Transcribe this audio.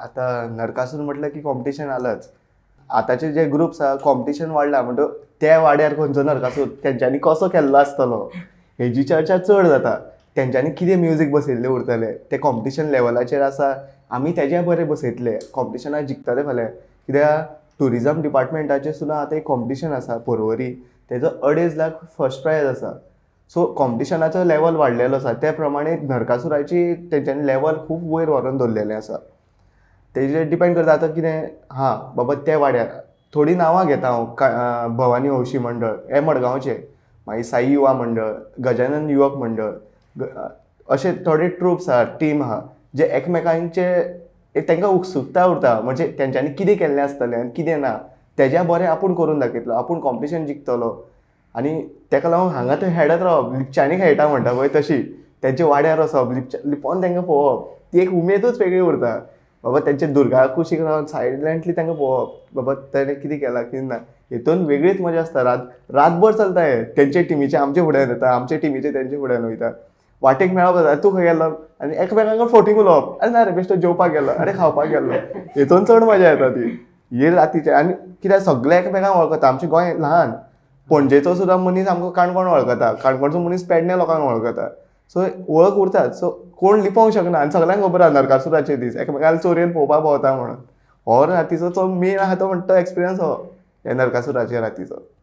आता नरकासूर म्हटलं की कॉम्पिटिशन आलंच. आताचे जे ग्रुप्स आहा कॉम्पिटिशन वाडला म्हणटो त्या वाड्यार खंयचो नरकासूर तेंच्यांनी कसो केल्लो आसतलो हेजी चर्चा चड जाता. तेंच्यांनी कितें म्युजीक बसयल्लें उरतलें ते कॉम्पिटिशन लेवलाचेर आसा. आमी तेज्या बरें बसयतले कॉम्पिटिशनाक जिखतले फाल्यां. कित्याक टुरिजम डिपार्टमेंटाचें सुद्दां आतां एक कॉम्पिटिशन आसा पर्वरी. तेजो 2.5 लाख फर्स्ट प्रायज आसा. सो कॉम्पिटिशनाचो लेवल वाडलेलो आसा. त्या प्रमाणे नरकासुराची तेंच्यांनी लेवल खूब वयर व्हरून दवरलेलें आसा. तेजेर डिपेंड करता आतां कितें बाबा त्या वाड्यार थोडीं नांवां घेता हांव. भवानी हौशी मंडळ हे मडगांवचे, मागीर साई युवा मंडळ, गजानन युवक मंडळ, अशे थोडे ट्रुप्स आहा, टीम आहा जे एकमेकांचे तांकां उत्सुकता उरता म्हणजे तेंच्यांनी कितें केल्लें आसतलें आनी कितें ना तेज्या बरें आपूण करून दाखयतलो, आपूण कॉम्पिटिशन जिखतलो. आनी तेका लागून हांगा थंय खेळत रावप, लिपच्यांनी खेळटा म्हणटा पळय तशी. तेंचे वाड्यार वचप, लिपोवन तांकां पळोवप ती एक उमेदूच वेगळी उरता. बाबा तेंचे दुर्गा कुशीक रावन सायलंटली तांकां पळोवप बाबा तेणें कितें केलां कितें ना. हितून वेगळीच मजा आसता. रातभर चलता हे. तेंचे टिमीचे आमचे फुड्यान येता, आमचे टिमीचे तेंचे फुड्यान वयता. वाटेक मेळप जाता, तूं खंय गेलो आनी एकामेकांक फटींग उलोवप. आरे ना रे बेश्टो जेवपाक गेलो, अरे खावपाक गेल्लो. हितून चड मजा येता ती. ही रातीचे आनी कित्याक सगळे एकामेकांक वळखता. आमचें गोंय ल्हान. पणजेचो सुद्दां मनीस आमकां काणकोण वळखता, काणकोणचो मनीस पेडण्या लोकांक वळखता. सो वळख उरताच. सो कोण लिपोवंक शकना आनी सगळ्यांक खबर आहा नरकासुराचे दीस एकामेकांक चोरयेन पळोवपाक भोंवता म्हणून. हो रातीचो जो मेन आहा तो म्हणटा तो एक्सपिरियन्स हो ह्या नरकासुराच्या रातीचो.